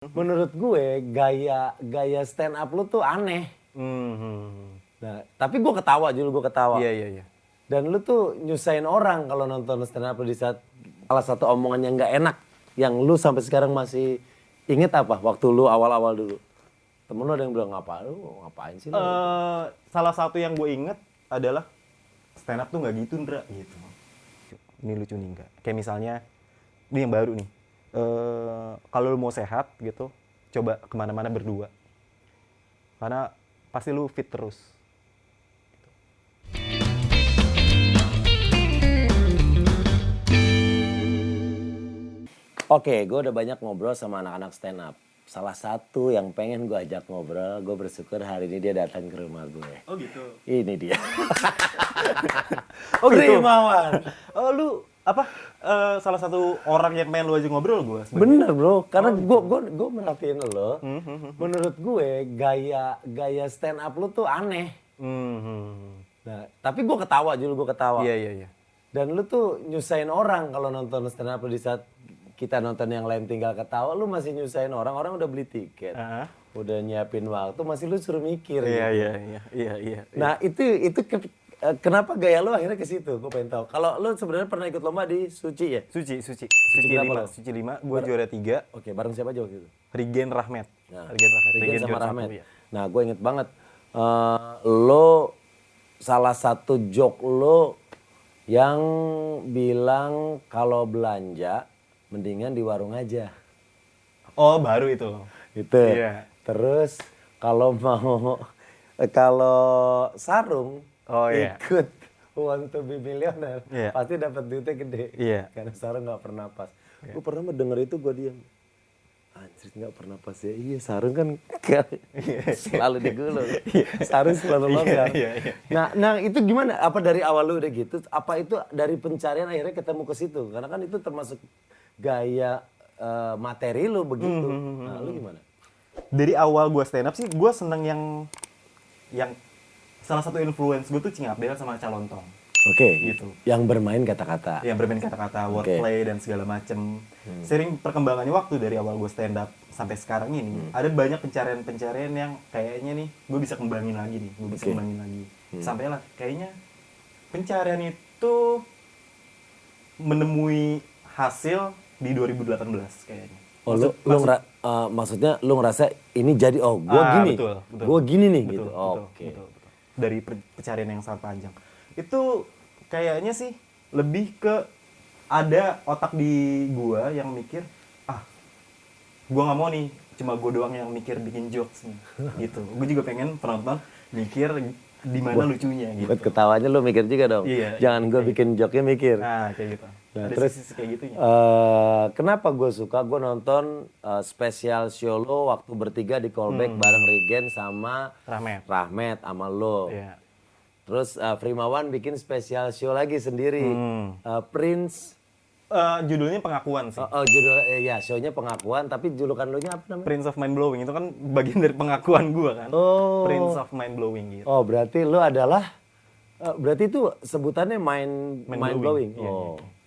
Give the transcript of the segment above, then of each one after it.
Menurut gue gaya gaya stand up lu tuh aneh. Nah, tapi gue ketawa gue ketawa. Iya. Dan lu tuh nyusahin orang kalau nonton stand up lu di saat salah satu omongan yang nggak enak yang lu sampai sekarang masih inget apa waktu lu awal-awal dulu. Temen lu ada yang bilang ngapain sih lu? Salah satu yang gue inget adalah stand up tuh nggak gitu, Ndra, gitu. Ini lucu nih, enggak. Kayak misalnya, ini yang baru nih. Kalau lu mau sehat gitu, coba kemana-mana berdua. Karena pasti lu fit terus. Oke, gue udah banyak ngobrol sama anak-anak stand up. Salah satu yang pengen gue ajak ngobrol, gue bersyukur hari ini dia datang ke rumah gue. Oh gitu. Ini dia. Oh gitu. Primawan. Oh lu apa? Salah satu orang yang pengen lu aja ngobrol gue. Bener bro, karena gue merhatiin lo. Menurut gue gaya stand up lu tuh aneh. Nah, tapi gue ketawa. Iya. Dan lu tuh nyusahin orang kalau nonton stand up lu di saat kita nonton yang lain tinggal ketawa, lu masih nyusahin orang udah beli tiket. Udah nyiapin waktu, masih lu suruh mikir. Iya. Nah, kenapa gaya lu akhirnya ke situ? Gue pengen tahu. Kalau lu sebenarnya pernah ikut lomba di Suci ya? Suci berapa lo? 5. Suci 5, gue juara 3. Oke, bareng siapa aja waktu itu? Rigen Rahmat. Nah, Rigen sama juara Rahmat. 1, ya. Nah, gue inget banget. Lo salah satu joke lo yang bilang kalau belanja mendingan di warung aja. Oh, baru itu. Gitu. Iya. Terus kalau sarung Iya. ikut Want to be Millionaire, Iya. pasti dapat duitnya gede. Iya. Karena sarung nggak pernah pas. Gue pernah mendengar itu, gue diam. Anjir, nggak pernah pas ya. Iya, sarung kan selalu digulung. Sarung selalu longgar. Iya. Nah itu gimana? Apa dari awal lu udah gitu? Apa itu dari pencarian akhirnya ketemu ke situ? Karena kan itu termasuk gaya materi lu begitu. Nah, lu gimana? Dari awal gue stand up sih, gue seneng yang salah satu influence gue tuh Cing Abdel sama Calontong. Oke. Gitu. Yang bermain kata-kata. Yang bermain kata-kata, wordplay dan segala macem. Sering perkembangannya waktu dari awal gue stand up sampai sekarang ini, ada banyak pencarian-pencarian yang kayaknya nih gue bisa kembangin lagi nih, Sampailah kayaknya pencarian itu menemui hasil di 2018 kayaknya. Oh, maksudnya lu ngerasa ini jadi gini. Betul. Gue gini nih Betul, gitu. Oke. betul. Dari pencarian yang sangat panjang. Itu kayaknya sih lebih ke ada otak di gua yang mikir, gua nggak mau nih cuma gua doang yang mikir bikin jokes nih. Gitu. Gua juga pengen penonton mikir di mana lucunya gitu. Buat ketawanya lu mikir juga dong. Iya, Jangan gue bikin joke-nya mikir. Nah, kayak gitu. Nah, ada terus sisi kayak gitunya. kenapa gue suka? Gue nonton spesial show lo waktu bertiga di callback bareng Rigen sama Rahmat sama lo. Iya. Terus Primawan bikin spesial show lagi sendiri. Prince. Judulnya Pengakuan sih. Ya show-nya Pengakuan, tapi julukan lo nya apa namanya? Prince of Mind Blowing itu kan bagian dari pengakuan gua kan. Prince of Mind Blowing gitu. Oh, berarti lo adalah berarti itu sebutannya mind blowing. Iya.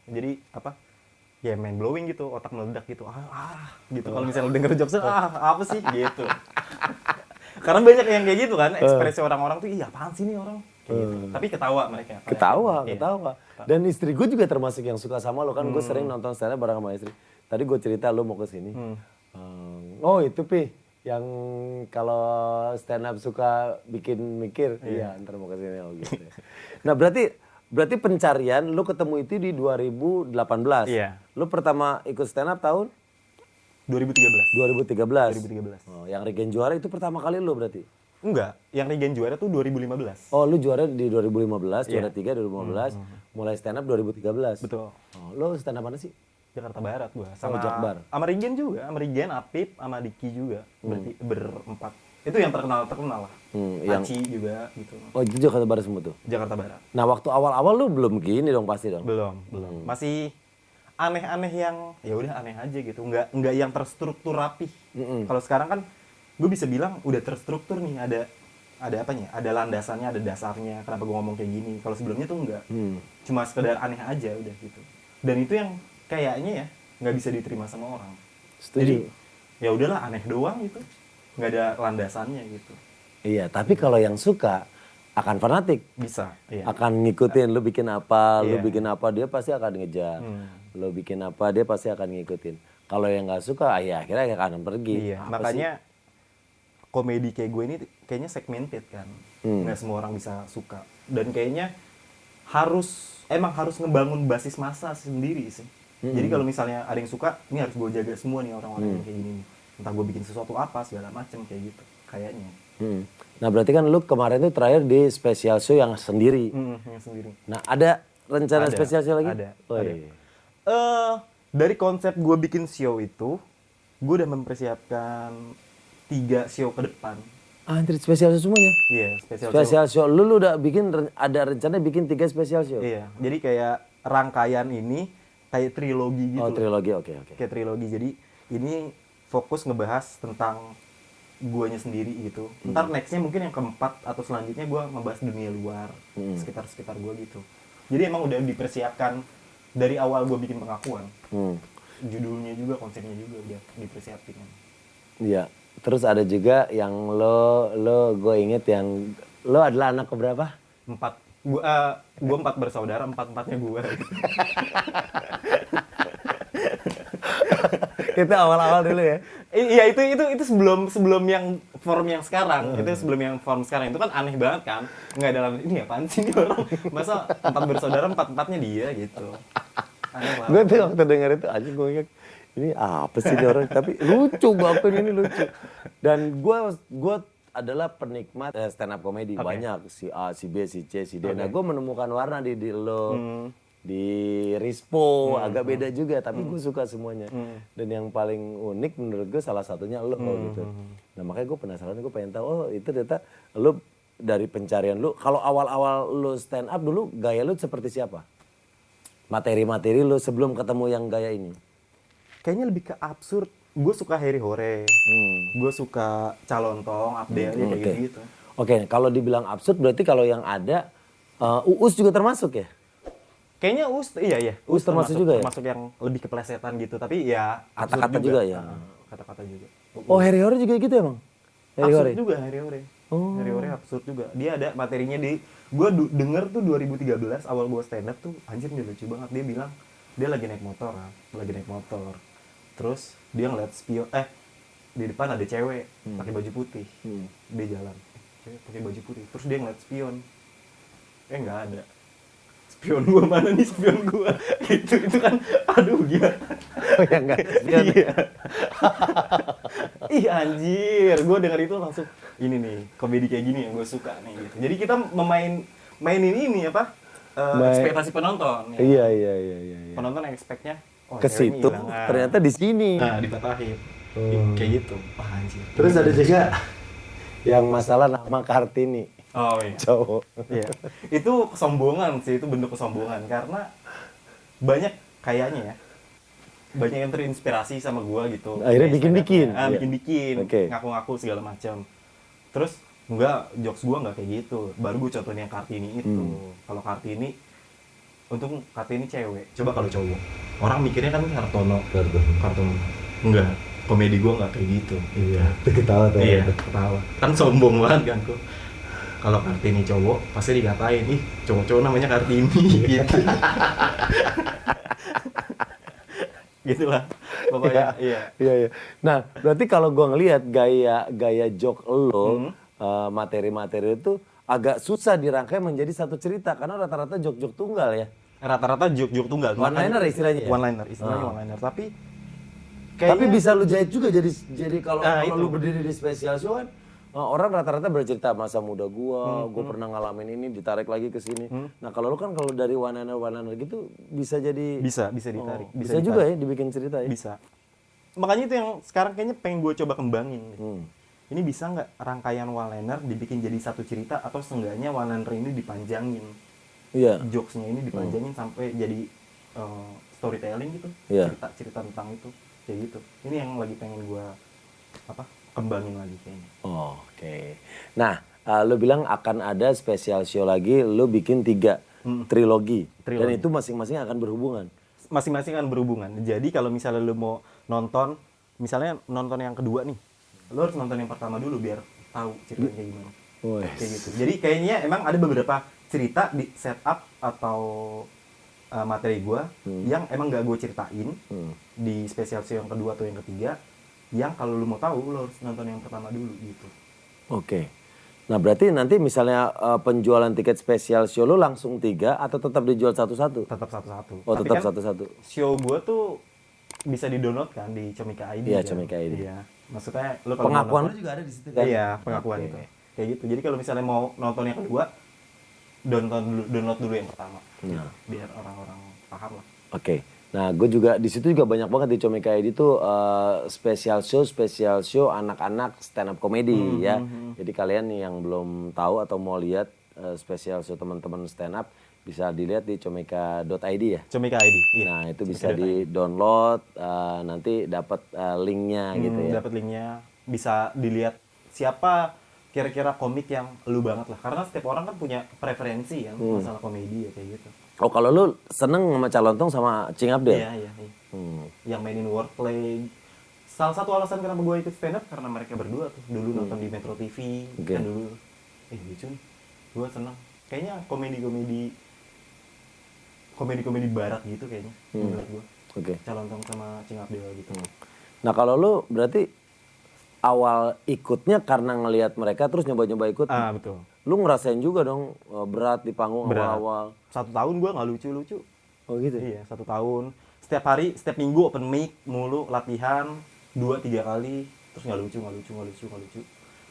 Jadi apa? Ya mind blowing gitu, otak meledak gitu. Gitu. Kalau misalnya denger jokes apa sih gitu. Karena banyak yang kayak gitu kan, ekspresi orang-orang tuh, apaan sih nih orang? Kayak gitu. Tapi ketawa mereka. Ketawa. Dan istri gue juga termasuk yang suka sama lo kan. Gue sering nonton stand up bareng sama istri. Tadi gue cerita lo mau ke sini. Itu Pi, yang kalau stand up suka bikin mikir. Iya, ntar mau ke sini gitu. Nah, berarti pencarian lo ketemu itu di 2018. Iya. Lo pertama ikut stand up tahun 2013. 2013. Oh, yang Regen juara itu pertama kali lo berarti? Enggak, yang Regen juara tuh 2015. Oh, lu juara di 2015, juara 3 2015, mulai stand up 2013. Betul. Oh, lu stand up mana sih? Jakarta Barat gua. Jakbar. Sama Regen juga, sama Regen, Apip, sama Diki juga. Berarti berempat. Itu yang terkenal lah. Aci juga gitu. Oh, itu Jakarta Barat semua tuh? Jakarta Barat. Nah, waktu awal-awal lu belum gini dong pasti dong? Belum. Masih aneh-aneh yang ya udah aneh aja gitu. Enggak yang terstruktur rapih. Kalau sekarang kan gue bisa bilang udah terstruktur nih, ada apanya? Ada landasannya, ada dasarnya. Kenapa gue ngomong kayak gini? Kalau sebelumnya tuh enggak. Cuma sekedar aneh aja udah gitu. Dan itu yang kayaknya ya nggak bisa diterima sama orang. Setuju. Jadi ya udahlah aneh doang gitu, nggak ada landasannya gitu. Iya, tapi kalau yang suka akan fanatik. Bisa, iya. Akan ngikutin lu bikin apa, lu Iya. bikin apa, dia pasti akan ngejar. Lu bikin apa, dia pasti akan ngikutin. Kalau yang nggak suka, ya akhirnya akan pergi. Iya, Apa makanya komedi kayak gue ini kayaknya segmented kan. Nggak semua orang bisa suka. Dan kayaknya emang harus ngebangun basis massa sendiri sih. Jadi kalau misalnya ada yang suka, ini harus gue jaga semua nih orang-orang yang kayak gini nih. Entah gue bikin sesuatu apa, segala macem kayak gitu. Kayaknya. Nah berarti kan lu kemarin tuh terakhir di special show yang sendiri. Yang sendiri. Nah ada rencana Ada, special show lagi? ada, Oh, ada. iya. Dari konsep gue bikin show itu, gue udah mempersiapkan 3 show ke depan. Anjir special show semuanya? Iya, special show. Special show, lu udah bikin, ada rencana bikin 3 special show? Iya, jadi kayak rangkaian ini kayak trilogi gitu. Oh loh. trilogi, oke. Kayak trilogi. Jadi ini fokus ngebahas tentang guanya sendiri gitu. Ntar nextnya mungkin yang keempat atau selanjutnya gue ngebahas dunia luar, sekitar gue gitu. Jadi emang udah dipersiapkan dari awal gue bikin pengakuan. Judulnya juga, konsepnya juga udah dipersiapin. Iya. Terus ada juga yang gue inget yang lo adalah anak keberapa? 4. Gue 4 bersaudara, 4-4-nya gue. Itu awal-awal dulu ya? Iya itu sebelum yang form yang sekarang. Itu sebelum yang form sekarang. Itu kan aneh banget kan? Nggak ada ini apaan sih nih orang? Masa 4 bersaudara 4-4-nya dia gitu. Aneh banget. Gue tuh waktu denger itu aja gue inget, ini apa sih ini orang? Tapi lucu banget ini lucu. Dan gue adalah penikmat stand up comedy. Banyak si A, si B, si C, si D. Nah gue menemukan warna di lo. Di Rispo agak beda juga tapi gue suka semuanya dan yang paling unik menurut gue salah satunya lo gitu. Nah makanya gue penasaran, gue pengen tahu oh itu ternyata lo dari pencarian lo. Kalau awal-awal lo stand up dulu gaya lo seperti siapa? Materi-materi lo sebelum ketemu yang gaya ini? Kayaknya lebih ke absurd. Gue suka Harry Hore, gue suka Calontong, Abdel kayak gitu. Oke, kalau dibilang absurd berarti kalau yang ada Uus juga termasuk ya? Kayaknya iya. Uus termasuk juga ya? Termasuk yang lebih keplesetan gitu, tapi ya Kata-kata juga ya? Kata-kata juga. Oh Harry Hore juga gitu emang? Harry Hore? Absurd juga Harry Hore. Oh. Harry Hore absurd juga. Dia ada materinya gue denger tuh 2013 awal gue stand up tuh anjir dia lucu banget. Dia bilang dia lagi naik motor. Terus dia ngeliat spion di depan ada cewek pakai baju putih. Dia jalan. Cewek pakai baju putih. Terus dia ngeliat spion. Nggak ada. Spion gue mana nih spion gue? Itu kan aduh gila. Oh ya enggak. Iya. Ih anjir, gue denger itu langsung ini nih komedi kayak gini yang gue suka nih gitu. Jadi kita mainin ini apa? Ekspektasi penonton. Ya. Iya. Penonton expect-nya Ke situ ternyata di sini. Nah, dipatahin. Kayak gitu. Wah anjir. Terus ada juga yang masalah nama Kartini. Oh iya. Cowok. Iya. Itu kesombongan sih, itu bentuk kesombongan karena banyak kayaknya ya. Banyak yang terinspirasi sama gua gitu. Akhirnya bikin-bikin. Bikin-bikin. Oke. Ngaku-ngaku segala macam. Terus jokes gua enggak kayak gitu. Baru gua contohin yang Kartini itu. Kalau Kartini untung Kartini cewek. Coba kalau cowok. Orang mikirnya kan Kartono. Enggak. Komedi gua enggak kayak gitu. Iya. Ketawa tuh. Iya, ketawa. Kan sombong banget kan gua. Kalau Kartini cowok pasti dikatain, ih cowok-cowok namanya Kartini gitu. Gitulah pokoknya. Iya. Nah, berarti kalau gua ngelihat gaya joke lo, materi-materi itu agak susah dirangkai menjadi satu cerita karena rata-rata joke-joke tunggal ya. Rata-rata joke tunggal. One-liner istilahnya ya? One-liner, istilahnya one-liner. Tapi bisa lu jahit juga jadi kalau lu berdiri di special show kan orang rata-rata bercerita masa muda gua pernah ngalamin ini ditarik lagi ke sini. Nah, kalau lu kan kalau dari one-liner gitu bisa jadi bisa ditarik. Bisa juga ya dibikin cerita ya. Bisa. Makanya itu yang sekarang kayaknya pengen gue coba kembangin. Ini bisa nggak rangkaian one-liner dibikin jadi satu cerita atau seenggaknya one-liner ini dipanjangin. Iya. Jokesnya ini dipanjangin sampai jadi storytelling gitu. Iya. Cerita tentang itu. Kayak gitu. Ini yang lagi pengen gue kembangin lagi kayaknya. Oke. Nah, lu bilang akan ada special show lagi, lu bikin 3 trilogi. Dan itu masing-masing akan berhubungan. Masing-masing akan berhubungan. Jadi kalau misalnya lu mau nonton misalnya nonton yang kedua nih, lo harus nonton yang pertama dulu biar tahu ceritanya kayak gimana. Kayak gitu. Jadi kayaknya emang ada beberapa cerita di setup atau materi gue yang emang gak gue ceritain di special show yang kedua atau yang ketiga, yang kalau lu mau tahu lo harus nonton yang pertama dulu gitu. Oke. Nah berarti nanti misalnya penjualan tiket spesial show lu langsung 3 atau tetap dijual satu-satu? Tetap satu-satu. Oh, Tapi tetap kan satu-satu. show gue tuh bisa di-download kan di Comika ID. Iya, kan? Comika ID. Iya. Maksudnya lu kalau Pengakuan mau lu juga ada di situ nonton, kan? iya, pengakuan Oke. itu. Kayak gitu. Jadi kalau misalnya mau nonton yang kedua, download dulu yang pertama. Gitu. Nah. Biar orang-orang paham lah. Oke. Nah, gue juga di situ juga banyak banget di Comika ID tuh special show anak-anak stand up comedy ya. Jadi kalian nih yang belum tahu atau mau lihat special show teman-teman stand up bisa dilihat di comika.id ya. Comika ID. Iya. Nah, itu bisa di-download nanti dapat linknya gitu ya. Dapat linknya, bisa dilihat siapa kira-kira komik yang lu banget lah. Karena setiap orang kan punya preferensi ya masalah komedi ya kayak gitu. Oh, kalau lu seneng sama Calontong sama Cing Abdel? Iya. Yang mainin wordplay. Salah satu alasan kenapa gue ikut stand up karena mereka berdua tuh dulu nonton di Metro TV kan dulu. Lucu nih. Gue seneng. Kayaknya komedi barat gitu kayaknya menurut gue. Oke. Calontong sama Cing Abdel gitu. Nah, kalau lu berarti awal ikutnya karena ngelihat mereka terus nyoba-nyoba ikut. Betul. Lu ngerasain juga dong berat di panggung Berat. awal-awal. 1 tahun gue nggak lucu-lucu. Oh gitu. Iya, 1 tahun. Setiap hari, setiap minggu open mic mulu, latihan 2-3 kali, terus nggak lucu.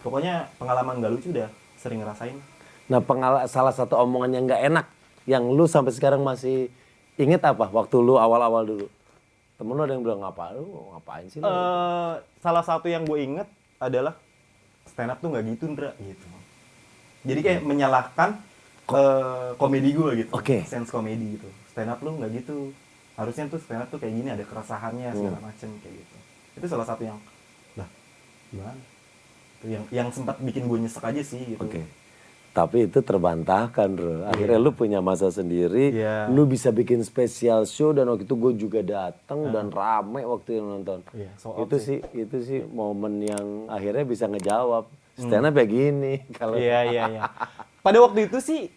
Pokoknya pengalaman nggak lucu udah sering ngerasain. Nah, salah satu omongan yang nggak enak yang lu sampai sekarang masih inget apa waktu lu awal-awal dulu? Temen lu ada yang bilang ngapain sih lu? Salah satu yang gue inget adalah stand up tuh nggak gitu, Ndra, gitu. Jadi kayak menyalahkan komedi gue gitu. Oke. Sense komedi gitu. Stand up lu nggak gitu. Harusnya tuh stand up tuh kayak gini, ada keresahannya segala macem kayak gitu. Itu salah satu yang lah gimana? Yang sempat bikin gue nyesek aja sih gitu. Oke. Tapi itu terbantahkan, bro. Akhirnya lu punya masa sendiri, lu bisa bikin spesial show dan waktu itu gue juga datang dan rame waktu itu nonton. Itu sih momen yang akhirnya bisa ngejawab. Stand up ya gini kalau. Iya. Pada waktu itu sih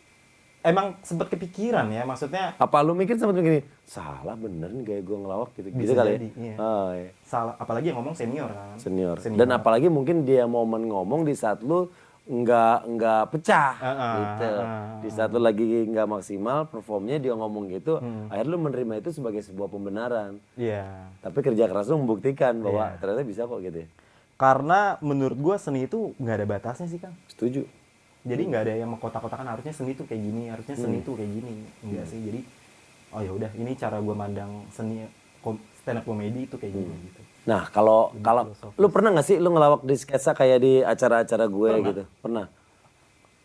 emang sempat kepikiran ya, maksudnya Apa lu mikir sempat begini, salah bener nih gaya gue ngelawak gitu, gitu bisa kali jadi, ya? iya. Oh, iya. Salah, apalagi yang ngomong senior kan. Senior. Dan apalagi mungkin dia momen ngomong di saat lu nggak pecah gitu. Di saat lu lagi nggak maksimal performnya dia ngomong gitu, akhirnya lu menerima itu sebagai sebuah pembenaran. Iya. Tapi kerja keras lu membuktikan bahwa ternyata bisa kok gitu ya. Karena menurut gua seni itu nggak ada batasnya sih, Kang. Setuju. Jadi nggak ada yang mengkotak-kotakan harusnya seni itu kayak gini, harusnya seni itu kayak gini. Enggak sih. Jadi oh ya udah, ini cara gua mandang seni stand up comedy itu kayak gini gitu. Nah, kalau lu pernah nggak sih lu ngelawak di sketsa kayak di acara-acara gue gitu? Pernah.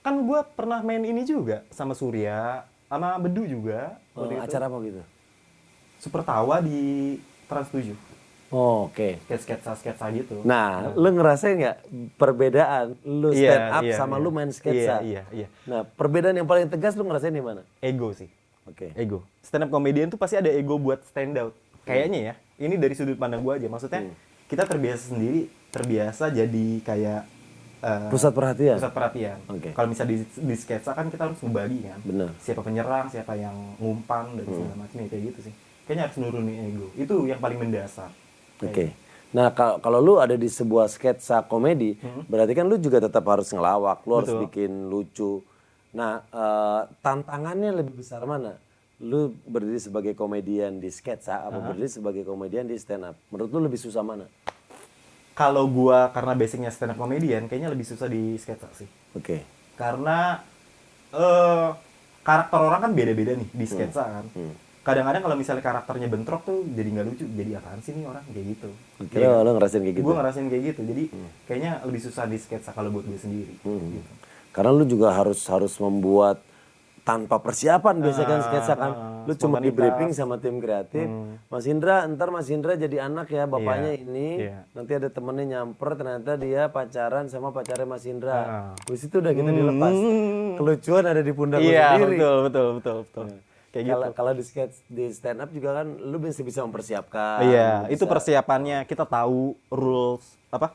Kan gua pernah main ini juga sama Surya, sama Bedu juga. Acara apa gitu? Super Tawa di Trans 7. Oh, oke. Sketsa gitu. Nah, lu ngerasain nggak perbedaan lu stand up sama lu main sketsa? Iya. Nah, perbedaan yang paling tegas lu ngerasain di mana? Ego sih. Oke. Ego. Stand up comedian tuh pasti ada ego buat stand out. Kayaknya ya. Ini dari sudut pandang gua aja. Maksudnya kita terbiasa jadi kayak Pusat perhatian. Pusat perhatian. Oke. Kalau misalnya di sketsa kan kita harus ngebagi kan. Benar. Siapa penyerang, siapa yang ngumpan dan segala macam kayak gitu sih. Kayaknya harus nurunin ego. Itu yang paling mendasar. Oke. Nah, kalau lu ada di sebuah sketsa komedi, berarti kan lu juga tetap harus ngelawak, lu harus bikin lucu. Nah, tantangannya lebih besar mana? Lu berdiri sebagai komedian di sketsa apa berdiri sebagai komedian di stand up? Menurut lu lebih susah mana? Kalau gua karena basicnya stand up comedian, kayaknya lebih susah di sketsa sih. Oke. Karena karakter orang kan beda-beda nih di sketsa kan. Kadang-kadang kalau misalnya karakternya bentrok tuh jadi nggak lucu. Jadi apaan sih nih orang kayak gitu. Oke, lu ngerasain kayak gitu? Gue ngerasain kayak gitu. Jadi kayaknya lebih susah di sketsa kalau buat gue sendiri. Gitu. Karena lu juga harus membuat tanpa persiapan biasanya kan sketsa kan. Lu cuma di briefing sama tim kreatif. Mas Indra, ntar Mas Indra jadi anak ya, bapaknya ini. Nanti ada temennya nyamper, ternyata dia pacaran sama pacarnya Mas Indra. Terus itu udah gitu dilepas. Kelucuan ada di pundak lu sendiri. Iya, betul. kayak gitu. Kalau di stand up juga kan lu bisa mempersiapkan. Iya, lu itu bisa- persiapannya, kita tahu rules apa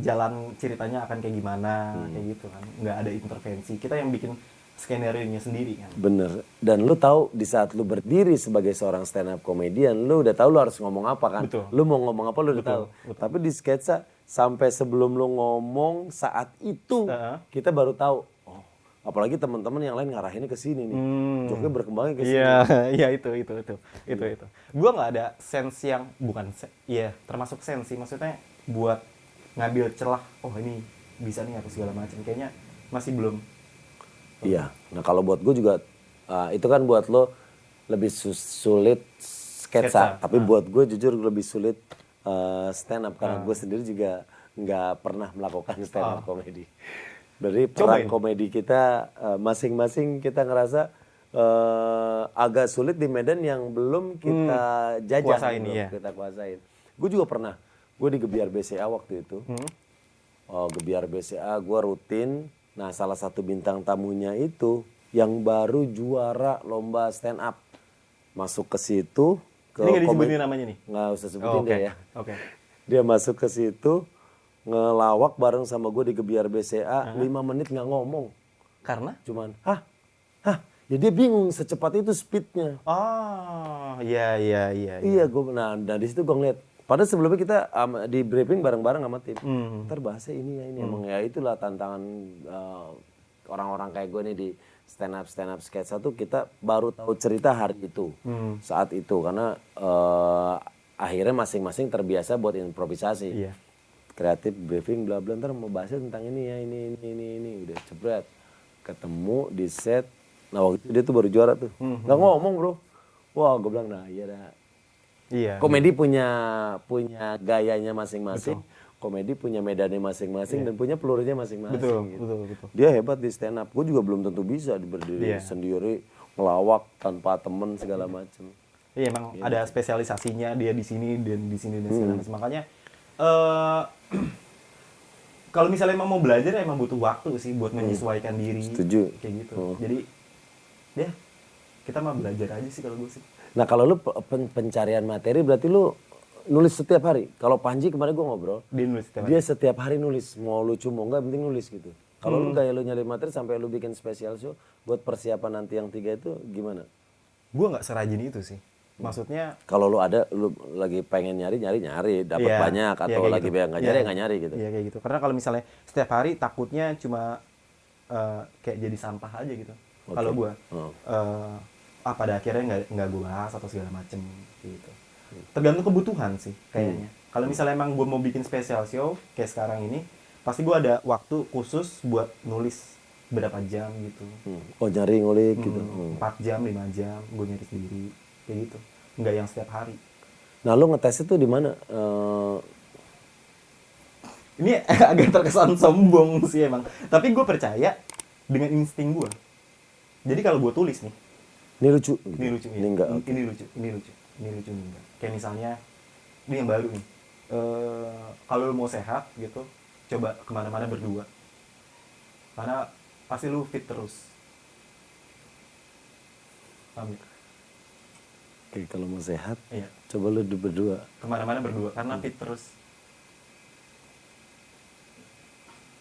jalan ceritanya akan kayak gimana, kayak gitu kan. Nggak ada intervensi. Kita yang bikin skenario-nya sendiri kan. Bener. Dan lu tahu di saat lu berdiri sebagai seorang stand up comedian, lu udah tahu lu harus ngomong apa kan. Betul. Lu mau ngomong apa lu udah tahu. Tapi di sketsa sampai sebelum lu ngomong saat itu kita baru tahu. Oh, apalagi teman-teman yang lain ngarahinnya ke sini nih. Joknya berkembangnya ke sini. Iya, iya itu. Gua nggak ada sense yang iya termasuk sensi, maksudnya buat ngambil celah. Oh ini bisa nih apa segala macam. Kayaknya masih belum. Iya. Nah kalau buat gue juga itu kan buat lo lebih sulit sketsa. Tapi buat gue jujur lebih sulit stand up karena gue sendiri juga nggak pernah melakukan stand up comedy. Dari perang komedi kita masing-masing kita ngerasa agak sulit di medan yang belum kita jajah, kuasain, belum iya. kita kuasain. Gue juga pernah. Gue di Gebiar BCA waktu itu. Gebiar BCA gue rutin. Nah salah satu bintang tamunya itu yang baru juara lomba stand up. Masuk ke situ. Ini nggak disebutin namanya nih? Nggak usah sebutin deh ya. Oke. Dia masuk ke situ. Ngelawak bareng sama gue di Gebiar BCA. 5 menit nggak ngomong. Karena? Cuman hah. Ya dia bingung secepat itu speednya. Oh, iya. Iya gue, nah dari situ gue ngeliat. Padahal sebelumnya kita di briefing bareng-bareng sama tim. Ntar bahasnya ini ya ini. Emang ya itulah tantangan orang-orang kayak gue nih di stand up sketsa tuh kita baru tahu cerita hari itu. Saat itu karena akhirnya masing-masing terbiasa buat improvisasi. Iya. Kreatif briefing bla bla ntar mau bahasnya tentang ini ya ini udah jebret. Ketemu di set. Nah waktu itu dia tuh baru juara tuh. Nggak ngomong bro. Wah gue bilang nah iya dah. Iya. Komedi punya gayanya masing-masing. Komedi punya medannya masing-masing dan punya pelurunya masing-masing. Betul. Dia hebat di stand up. Gue juga belum tentu bisa berdiri sendiri, ngelawak tanpa temen segala macem. Iya emang ada spesialisasinya dia di sini dan di sini dan segala macam. Makanya kalau misalnya emang mau belajar emang butuh waktu sih buat menyesuaikan diri. Setuju. Kayak gitu. Jadi ya kita mah belajar aja sih kalau gue sih. Nah kalau lu pencarian materi berarti lu nulis setiap hari. Kalau Panji kemarin gue ngobrol, Dia nulis setiap hari. dia setiap hari nulis. Mau lucu mau enggak, penting nulis gitu. Kalau lu gaya lu nyari materi sampai lu bikin special show buat persiapan nanti yang 3 itu gimana? Gue nggak serajin itu sih. Maksudnya Kalau lu lagi pengen nyari, dapat Iya, banyak iya, atau kayak lagi gitu. nggak Iya, nyari gitu. Iya kayak gitu. Karena kalau misalnya setiap hari takutnya cuma kayak jadi sampah aja gitu. Kalau gue pada akhirnya nggak gue bahas atau segala macem gitu. Tergantung kebutuhan sih kayaknya. Kalau misalnya emang gue mau bikin special show kayak sekarang ini, pasti gue ada waktu khusus buat nulis berapa jam gitu. Oh nyari ngulik gitu. 4 jam, 5 jam, gue nyari sendiri kayak gitu. Nggak yang setiap hari. Nah lu ngetes itu di mana? Ini agak terkesan sombong sih emang. Tapi gue percaya dengan insting gue. Jadi kalau gue tulis nih, Ini lucu. Gitu. ini lucu, Ini enggak. ini lucu, ini enggak. Kayak misalnya, ini yang baru nih. Kalau lu mau sehat gitu, coba kemana-mana berdua. Karena pasti lu fit terus. Paham ya? Oke, kalau mau sehat, Iya. coba lu berdua. Kemana-mana berdua, karena fit terus.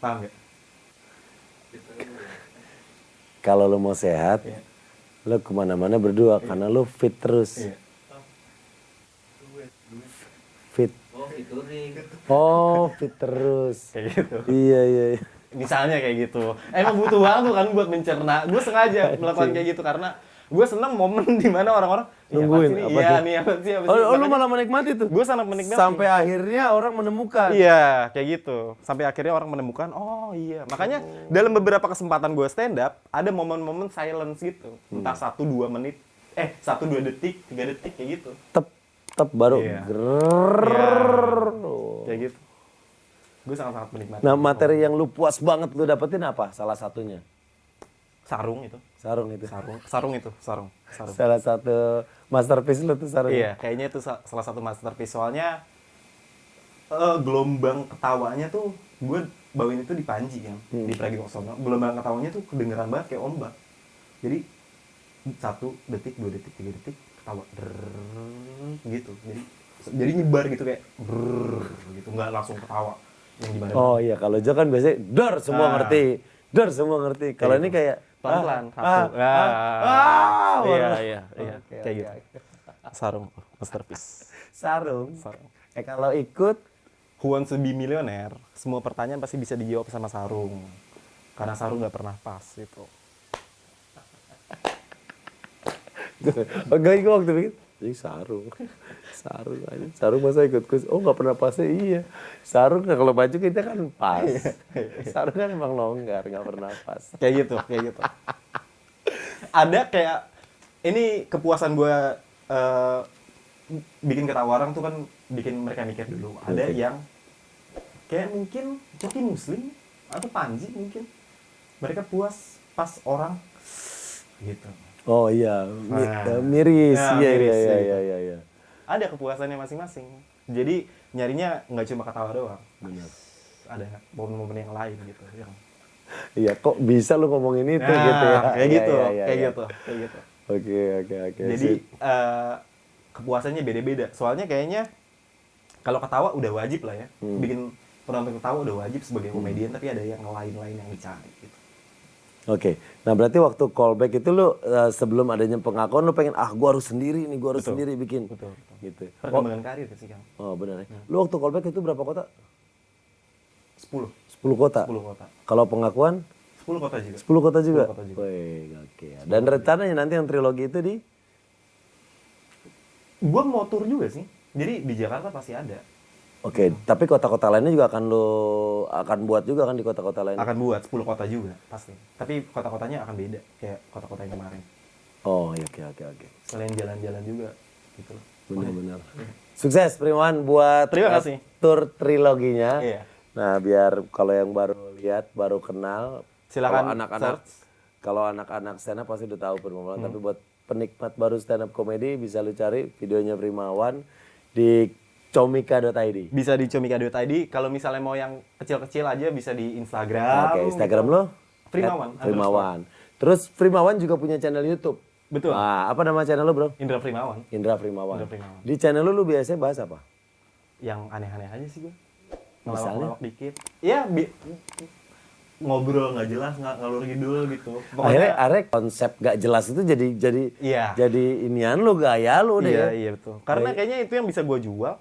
Paham gak? Kalau lu mau sehat, Iya. lu kemana-mana berdua karena lu fit terus. Iya. Fit. Oh, fit terus. Kayak gitu. Iya. Misalnya kayak gitu. Emang butuh waktu kan buat mencerna. Gue sengaja melakukan kayak gitu karena gue senang momen di mana orang-orang Nungguin, apa apa sih? Iya tuh? nih apa sih? Oh, lu malah menikmati tuh. Gue sangat menikmati. Sampai akhirnya orang menemukan. Iya, kayak gitu. Sampai akhirnya orang menemukan, oh iya. Makanya dalam beberapa kesempatan gue stand up, ada momen-momen silence gitu. Entah 1-2 menit, 1-2 detik, 3 detik kayak gitu. Tep baru Iya. Kayak gitu. Gue sangat-sangat menikmati. Nah, materi yang lu puas banget lu dapetin apa? Salah satunya. Sarung itu. Sarung itu. Sarung. Salah satu masterpiece lu tuh sarung. Iya, kayaknya itu salah satu masterpiece. Soalnya gelombang ketawanya tuh gue bawain itu di Panji kan, di Pragiwaksono. Gelombang ketawanya tuh kedengeran banget kayak ombak. Jadi 1 detik, 2 detik, 3 detik ketawa gitu. Jadi nyebar gitu kayak gitu, nggak langsung ketawa yang di mana. Oh iya, kalau Jo kan biasanya dor semua Ah. ngerti. Dor semua ngerti. Kalau ini gitu. kayak pelan-pelan ah, satu. Iya. Oke, Kayak oke, gitu. oke. Sarung masterpiece. Sarung. Sarung. Kalau ikut Who Wants to be Millionaire, semua pertanyaan pasti bisa dijawab sama sarung. Karena sarung nggak pernah pas gitu. enggak ikut waktu bikin. Jadi sarung aja. Sarung masa ikut kus? Oh nggak pernah pasnya iya. Sarung kalau baju kita kan pas. Sarung kan emang longgar nggak pernah pas. Kayak gitu. Ada kayak ini kepuasan gue bikin ketawa orang tuh kan bikin mereka mikir dulu. Ada yang kayak mungkin Coki Muslim atau Panji mungkin mereka puas pas orang gitu. Oh iya, miris. Ya, Iya, miris, iya, gitu. iya. Ada kepuasannya masing-masing. Jadi nyarinya nggak cuma ketawa doang. Benar. Ada momen-momen yang lain gitu. Yang Iya, kok bisa lu ngomongin itu gitu ya? Kayak Iya, gitu, iya, kayak iya. gitu, kayak gitu. Oke. Jadi sip. kepuasannya beda-beda. Soalnya kayaknya kalau ketawa udah wajib lah ya. Bikin penonton ketawa udah wajib sebagai komedian, tapi ada yang lain-lain yang dicari gitu. Oke, nah berarti waktu callback itu lu sebelum adanya pengakuan lu pengen gua harus sendiri nih, gua harus sendiri bikin. Betul. Gitu. Perkembangan karir sih Kang. Oh benar ya. Lu waktu callback itu berapa kota? 10 10 kota. kota. Kalau pengakuan 10 kota juga. 10 kota juga. 10 kota juga. Wih, oke. Dan rencananya nanti yang trilogi itu di Gua mau tur juga sih. Jadi di Jakarta pasti ada. Oke, tapi kota-kota lainnya juga akan buat juga kan di kota-kota lain. Akan buat 10 kota juga pasti. Tapi kota-kotanya akan beda kayak kota-kota yang kemarin. Oh, iya, oke. Selain jalan-jalan juga gitu loh. Benar. Sukses Primawan buat Terima kasih. Tur triloginya. Iya. Nah, biar kalau yang baru lihat, baru kenal, Silakan kalau anak-anak search. kalau anak-anak stand up pasti udah tahu Primawan, tapi buat penikmat baru stand up komedi bisa lu cari videonya Primawan di comika.id. Bisa di comika.id. Kalau misalnya mau yang kecil-kecil aja bisa di Instagram. Oke, Instagram lo? Primawan. Primawan. Terus Primawan juga punya channel YouTube. Betul. Nah, apa nama channel lo, Bro? Indra Primawan. Indra Primawan. Indra Primawan. Di channel lu biasanya bahas apa? Yang aneh-aneh aja sih gue. Misalnya? Ngelawak dikit. Iya, ngobrol nggak jelas, ngalur ngidul gitu. Akhirnya konsep gak jelas itu Iya. jadi inian lu, gaya lu deh. Iya, ya. iya betul. Karena kayaknya itu yang bisa gue jual.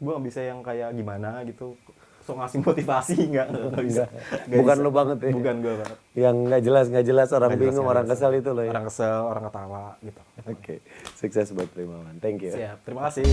Gue nggak bisa yang kayak gimana gitu. So ngasih motivasi nggak bisa. Nggak Bukan bisa. lu banget ya. Bukan gue banget. Yang nggak jelas orang Nggak jelas, bingung, nggak orang jelas. kesal itu loh ya. Orang kesel, orang ketawa gitu. Oke. Sukses buat Primawan. Thank you. Siap. Terima kasih.